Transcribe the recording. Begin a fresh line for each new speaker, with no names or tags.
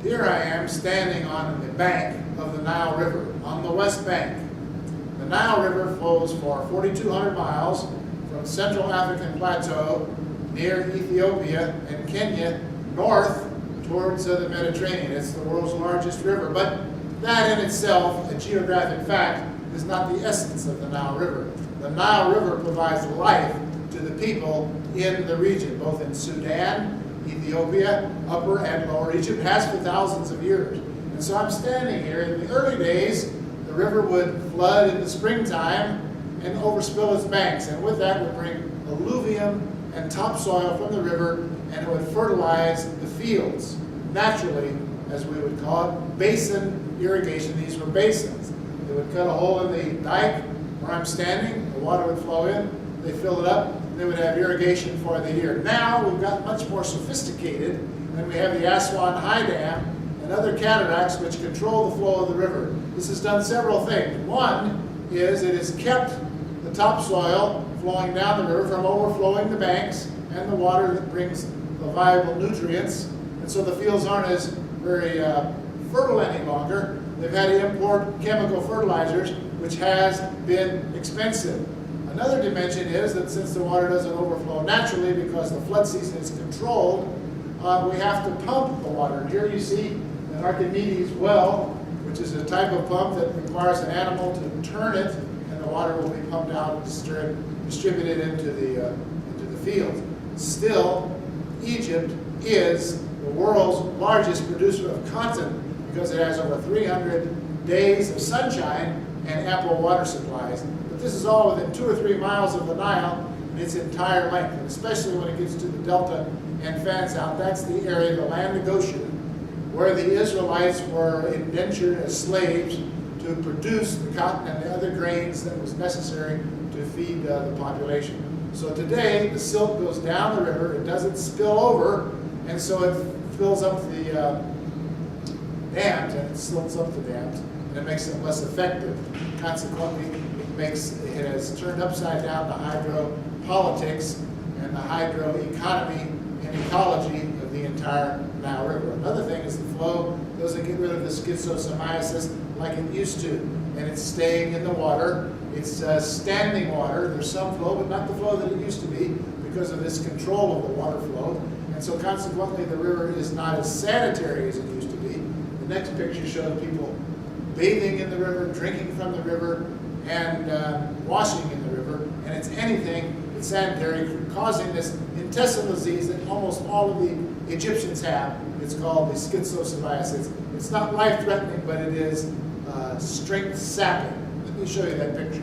Here I am standing on the bank of the Nile River, on the west bank. The Nile River flows for 4,200 miles from Central African Plateau near Ethiopia and Kenya north towards the Mediterranean. It's the world's largest river, but that in itself, a geographic fact, is not the essence of the Nile River. The Nile River provides life to the people in the region, both in Sudan, Ethiopia, Upper and Lower Egypt, has for thousands of years. And so I'm standing here. In the early days, the river would flood in the springtime and overspill its banks, and with that would bring alluvium and topsoil from the river, and it would fertilize the fields, naturally, as we would call it, basin irrigation. These were basins. They would cut a hole in the dike where I'm standing, the water would flow in, they fill it up, they would have irrigation for the year. Now we've got much more sophisticated, and we have the Aswan High Dam and other cataracts which control the flow of the river. This has done several things. One is it has kept the topsoil flowing down the river from overflowing the banks and the water that brings the viable nutrients, and so the fields aren't as very fertile any longer. They've had to import chemical fertilizers, which has been expensive. Another dimension is that since the water doesn't overflow naturally because the flood season is controlled, we have to pump the water. And here you see an Archimedes well, which is a type of pump that requires an animal to turn it, and the water will be pumped out and distributed into the fields. Still, Egypt is the world's largest producer of cotton because it has over 300 days of sunshine and ample water supplies. But this is all within 2 or 3 miles of the Nile in its entire length, and especially when it gets to the delta and fans out. That's the area, the land of Goshen, where the Israelites were indentured as slaves to produce the cotton and the other grains that was necessary to feed the population. So today, the silt goes down the river, it doesn't spill over, and so it fills up the dams, and it silts up the dams, and it makes them less effective. Consequently, it has turned upside down the hydro-politics and the hydro-economy and ecology of the entire Nile River. Another thing is the flow doesn't get rid of the schistosomiasis like it used to, and it's staying in the water. It's standing water. There's some flow, but not the flow that it used to be because of this control of the water flow. And so consequently, the river is not as sanitary as it used to be. The next picture shows people bathing in the river, drinking from the river, and washing in the river. And it's anything but sanitary, causing this intestinal disease that almost all of the Egyptians have. It's called the schistosomiasis. It's not life-threatening, but it is strength sapping. Let me show you that picture.